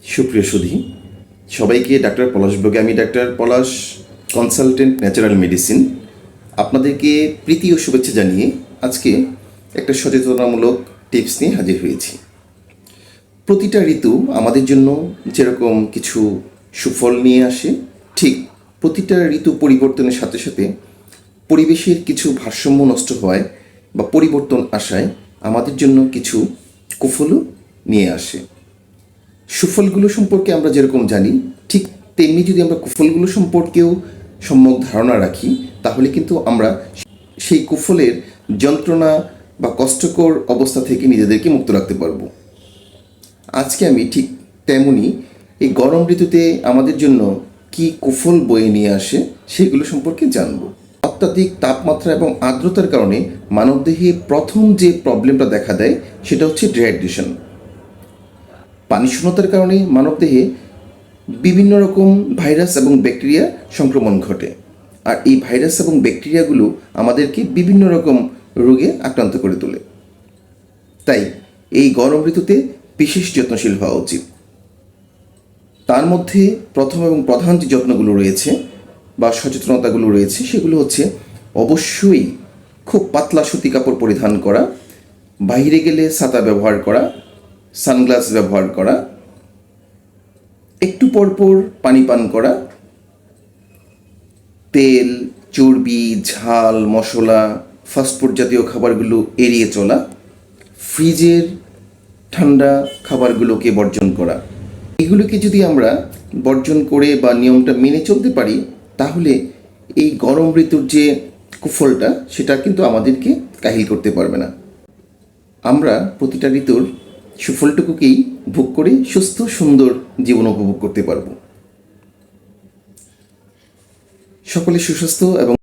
সুপ্রিয় সুধী, সবাইকে ডাক্তার পলাশ ব্লগে আমি ডাক্তার পলাশ, কনসালটেন্ট ন্যাচারাল মেডিসিন, আপনাদেরকে প্রীতি ও শুভেচ্ছা জানিয়ে আজকে একটা সচেতনামূলক টিপস নিয়ে হাজির হয়েছি। প্রতিটা ঋতু আমাদের জন্য যেরকম কিছু সুফল নিয়ে আসে, ঠিক প্রতিটা ঋতু পরিবর্তনের সাথে সাথে পরিবেশের কিছু ভারসাম্য নষ্ট হওয়ায় বা পরিবর্তন আসায় আমাদের জন্য কিছু কুফলও নিয়ে আসে। সুফলগুলো সম্পর্কে আমরা যেরকম জানি, ঠিক তেমনি যদি আমরা কুফলগুলো সম্পর্কেও সম্যক ধারণা রাখি, তাহলে কিন্তু আমরা সেই কুফলের যন্ত্রণা বা কষ্টকর অবস্থা থেকে নিজেদেরকে মুক্ত রাখতে পারবো। আজকে আমি ঠিক তেমনই এই গরম ঋতুতে আমাদের জন্য কি কুফল বয়ে নিয়ে আসে সেগুলো সম্পর্কে জানব। অত্যাধিক তাপমাত্রা এবং আর্দ্রতার কারণে মানবদেহে প্রথম যে প্রবলেমটা দেখা দেয় সেটা হচ্ছে ডিহাইড্রেশন। পানি শূন্যতার কারণে মানবদেহে বিভিন্ন রকম ভাইরাস এবং ব্যাকটেরিয়া সংক্রমণ ঘটে, আর এই ভাইরাস এবং ব্যাকটেরিয়াগুলো আমাদেরকে বিভিন্ন রকম রোগে আক্রান্ত করে তোলে। তাই এই গরম ঋতুতে বিশেষ যত্নশীল হওয়া উচিত। তার মধ্যে প্রথম এবং প্রধান যে যত্নগুলো রয়েছে বা সচেতনতাগুলো রয়েছে সেগুলো হচ্ছে অবশ্যই খুব পাতলা সুতি কাপড় পরিধান করা, বাইরে গেলে ছাতা ব্যবহার করা, সানগ্লাস ব্যবহার করা, একটু পরপর পানি পান করা, তেল, চর্বি, ঝাল, মশলা, ফাস্টফুড জাতীয় খাবারগুলো এড়িয়ে চলা, ফ্রিজের ঠান্ডা খাবারগুলোকে বর্জন করা। এগুলোকে যদি আমরা বর্জন করে বা নিয়মটা মেনে চলতে পারি, তাহলে এই গরম ঋতুর যে কুফলটা সেটা কিন্তু আমাদেরকে কাহিল করতে পারবে না। আমরা প্রতিটা ঋতুর সুফলটুকুকেই ভোগ করে সুস্থ সুন্দর জীবন উপভোগ করতে পারব। সকলে সুস্বাস্থ্য এবং